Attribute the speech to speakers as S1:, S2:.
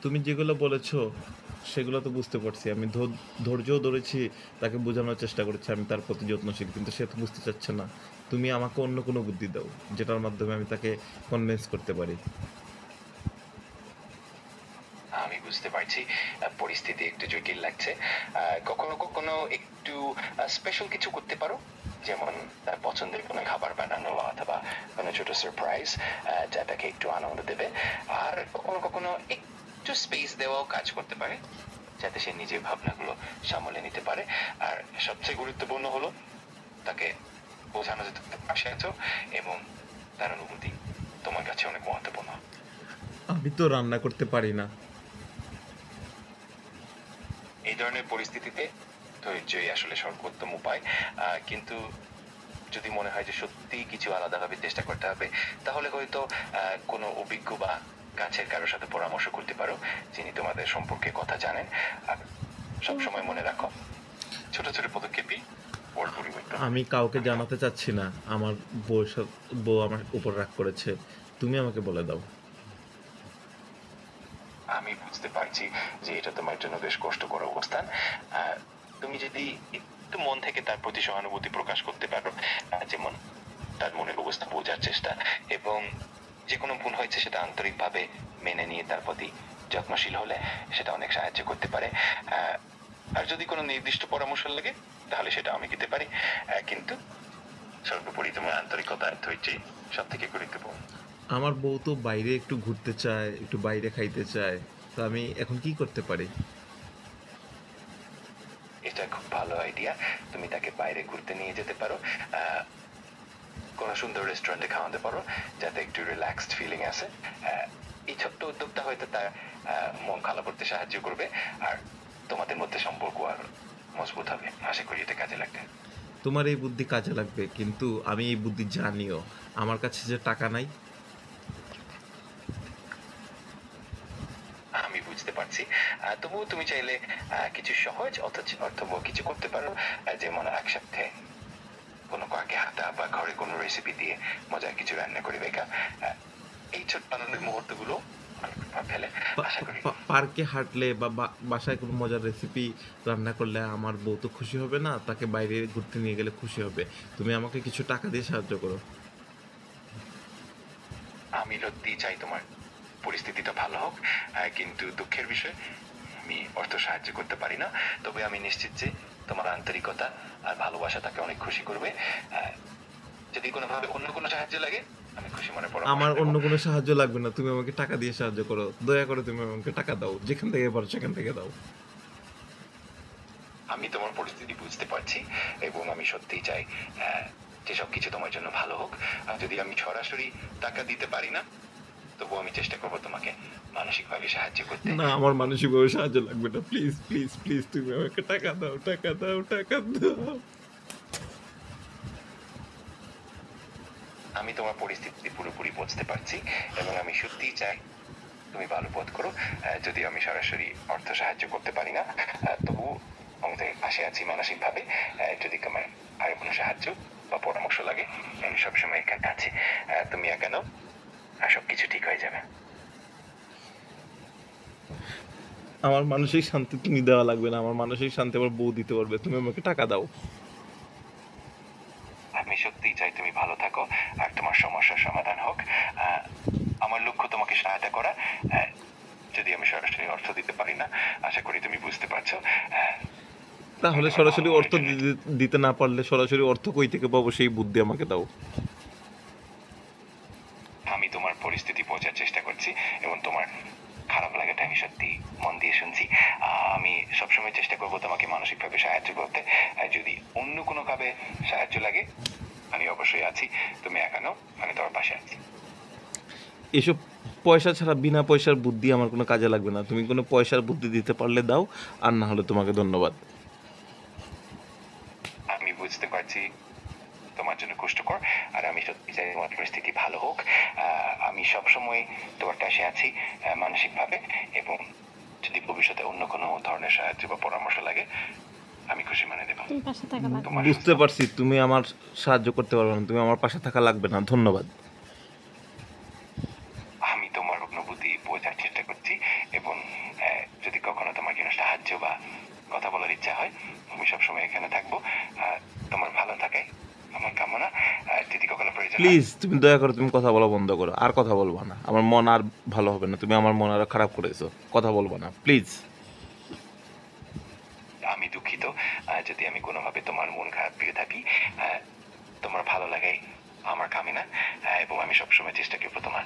S1: তুমি যেগুলো বলেছো সেগুলো তো বুঝতে পারছি। আমি ধৈর্যও ধরেছি, তাকে বোঝানোর চেষ্টা করেছি আমি তার প্রতি যত্নশীল, কিন্তু সে তো বুঝতে চাচ্ছে না। তুমি আমাকে অন্য কোনো বুদ্ধি দাও যেটার মাধ্যমে আমি তাকে কনভিন্স করতে পারি।
S2: আমি বুঝতে পারছি পরিস্থিতি একটু জটিল লাগছে। কখনো কখনো একটু স্পেশাল কিছু করতে পারো, যেমন তার পছন্দের কোনো খাবার বানানো অথবা কোনো ছোট সারপ্রাইজ যা তাকে একটু আনন্দ দেবে। আর কখনো কখনো একটু স্পেস দেওয়াও কাজ করতে পারে, যাতে সে নিজের ভাবনাগুলো সামলে নিতে পারে। আর সবচেয়ে গুরুত্বপূর্ণ হলো তাকে বোঝানো যে তুমি পাশে আছো এবং তার অনুভূতি তোমার কাছে অনেক মহত্বপূর্ণ।
S1: আমি তো রান্না করতে পারি না।
S2: এই ধরনের পরিস্থিতিতে ধৈর্যই আসলে সর্বোত্তম উপায়। কিন্তু যদি মনে হয় যে সত্যি কিছু আলাদাভাবে চেষ্টা করতে হবে, তাহলে হয়তো কোনো অভিজ্ঞ বা কাছের কারোর সাথে পরামর্শ করতে পারো, যিনি তোমাদের সম্পর্কে কথা জানেন। আর সবসময় মনে রাখো, ছোট ছোট পদক্ষেপই বড় পরিবর্তন।
S1: আমি কাউকে জানাতে চাচ্ছি না আমার বউ আমার উপর রাগ করেছে। তুমি আমাকে বলে দাও।
S2: আমি বুঝতে পারছি যে এটা তোমার জন্য বেশ কষ্টকর অবস্থান। তুমি যদি একটু মন থেকে তার প্রতি সহানুভূতি প্রকাশ করতে পারো, যেমন তার মনের অবস্থা বোঝার চেষ্টা এবং যে কোনো ভুল হয়েছে সেটা আন্তরিকভাবে মেনে নিয়ে তার প্রতি যত্নশীল হলে সেটা অনেক সাহায্য করতে পারে। আর যদি কোনো নির্দিষ্ট পরামর্শ লাগে তাহলে সেটা আমি দিতে পারি, কিন্তু সর্বোপরি তোমার আন্তরিকতা আর ধৈর্যই সব থেকে গুরুত্বপূর্ণ।
S1: আমার বউ তো বাইরে একটু ঘুরতে চায়, একটু বাইরে খাইতে চায়। তো আমি এখন কি করতে পারি?
S2: এটা খুব ভালো আইডিয়া। তুমি তাকে বাইরে ঘুরতে নিয়ে যেতে পারো, কোনো সুন্দর রেস্টুরেন্টে খাওয়াতে পারো, যাতে একটু রিল্যাক্সড ফিলিং আসে। এই ছোট্ট উদ্যোগটা হয়তো তার মন ভালো করতে সাহায্য করবে, আর তোমাদের মধ্যে সম্পর্ক আর মজবুত হবে। আশা করি এটা কাজে লাগবে।
S1: তোমার এই বুদ্ধি কাজে লাগবে, কিন্তু আমি এই বুদ্ধি জানিও। আমার কাছে যে টাকা নাই।
S2: আমি বুঝতে পারছি। তবুও তুমি চাইলে কিছু সহজ অথচ অর্থবহ কিছু করতে পারো, যেমন একসাথে কোনো কাকে হাতা বা ঘরে কোনো রেসিপি দিয়ে মজার কিছু রান্না করে বেকা। এই ছোট্ট আনন্দের মুহূর্তগুলো অনেক প্রভাব ফেলে। আশা করি
S1: পার্কে হাঁটলে বা বাসায় কোনো মজার রেসিপি রান্না করলে আমার বউ তো খুশি হবে না, তাকে বাইরে ঘুরতে নিয়ে গেলে খুশি হবে। তুমি আমাকে কিছু টাকা দিয়ে সাহায্য করো।
S2: আমি সত্যিই চাই তোমার পরিস্থিতিটা ভালো হোক, কিন্তু দুঃখের বিষয় আমি অর্থ সাহায্য করতে পারি না। তবে আমি নিশ্চিত যে তোমার আন্তরিকতা আর ভালোবাসা তাকে অনেক খুশি করবে। যদি কোনোভাবে অন্য কোনো সাহায্য লাগে আমি খুশি মনে পরামর্শ
S1: আমার
S2: দেবো।
S1: অন্য কোনো সাহায্য লাগবে না, তুমি আমাকে টাকা দিয়ে সাহায্য করো, দয়া করে তুমি আমাকে টাকা দাও, যেখান থেকে পারো সেখান থেকে দাও।
S2: আমি তোমার পরিস্থিতি বুঝতে পারছি এবং আমি সত্যিই চাই যে সবকিছু তোমার জন্য ভালো হোক। আর যদি আমি সরাসরি টাকা দিতে পারি না, তবুও আমি চেষ্টা করবো তোমাকে মানসিকভাবে সাহায্য করতে।
S1: না, আমার মানসিকভাবে সাহায্য লাগবে না। প্লিজ প্লিজ প্লিজ, তুমি আমাকে টাকা দাও, টাকা দাও, টাকা দাও।
S2: আমি তোমার পরিস্থিতি পুরোপুরি বুঝতে পারছি এবং আমি সত্যিই চাই তুমি ভালো বোধ করো। যদি আমি সরাসরি অর্থ সাহায্য করতে পারি না, তবু আমি তোমার পাশে আছি মানসিকভাবে। যদি তোমার আর কোনো সাহায্য বা পরামর্শ লাগে আমি সবসময় এখানে আছি। তুমি একানো, আর সবকিছু ঠিক হয়ে যাবে।
S1: আমার মানসিক শান্তি তুমি দেওয়া লাগবে না, আমার মানসিক শান্তি আমার বউ দিতে পারবে। তুমি আমাকে টাকা দাও।
S2: আমি সত্যিই চাই তুমি ভালো থাকো আর তোমার সমস্যার সমাধান হোক। আমার লক্ষ্য তোমাকে সহায়তা করা। যদি আমি সরাসরি অর্থ দিতে পারি না, আশা করি তুমি বুঝতে পারছো।
S1: তাহলে
S2: তোমার
S1: সরাসরি
S2: ভালো
S1: অর্থ
S2: মনের জন্য
S1: দিতে না পারলে সরাসরি অর্থ কই থেকে পাবো, সেই বুদ্ধি আমাকে দাও।
S2: আমি তোমার পরিস্থিতি বোঝার চেষ্টা করছি এবং তোমার খারাপ লাগাটা আমি সত্যি মন দিয়ে শুনছি। আমি সবসময় চেষ্টা করবো তোমাকে মানসিকভাবে সাহায্য করতে। যদি অন্য কোনো ভাবে সাহায্য লাগে আমি অবশ্যই আছি। তুমি একানো, আমি তোমার পাশে আছি।
S1: এসব পয়সা ছাড়া, বিনা পয়সার বুদ্ধি আমার কোনো কাজে লাগবে না। তুমি কোনো পয়সার বুদ্ধি দিতে পারলে দাও, আর না হলে তোমাকে ধন্যবাদ।
S2: আমি বুঝতে পারছি তোমার জন্য কষ্টকর, আর আমি সত্যি চাই তোমার পরিস্থিতি ভালো হোক। আমি সবসময় তোমার পাশে আছি মানসিকভাবে, এবং যদি ভবিষ্যতে অন্য কোনো ধরনের সাহায্য বা পরামর্শ লাগে আমি খুশি মনে দেবো।
S3: তুমি পাশে থাকা লাগবে।
S2: তোমার
S1: বুঝতে পারছি তুমি আমার সাহায্য করতে পারবে না, তুমি আমার পাশে থাকা লাগবে না। ধন্যবাদ।
S2: আমি তোমার অনুভূতি বোঝার চেষ্টা করছি এবং হয় আমি সবসময় এখানে থাকবো। তোমার ভালো থাকে আমার কামনা। যদি কখনো প্রয়োজন হয়
S1: প্লিজ তুমি দয়া করে তুমি কথা বলা বন্ধ করো, আর কথা বলবা না, আমার মন আর ভালো হবে না, তুমি আমার মন আরো খারাপ করেছো, কথা বলবা না প্লিজ।
S2: আমি দুঃখিত যদি আমি কোনোভাবে তোমার মন খারাপ পেয়ে থাকি। তোমার ভালো লাগাই আমার কামনা, এবং আমি সবসময় চেষ্টা করবো তোমার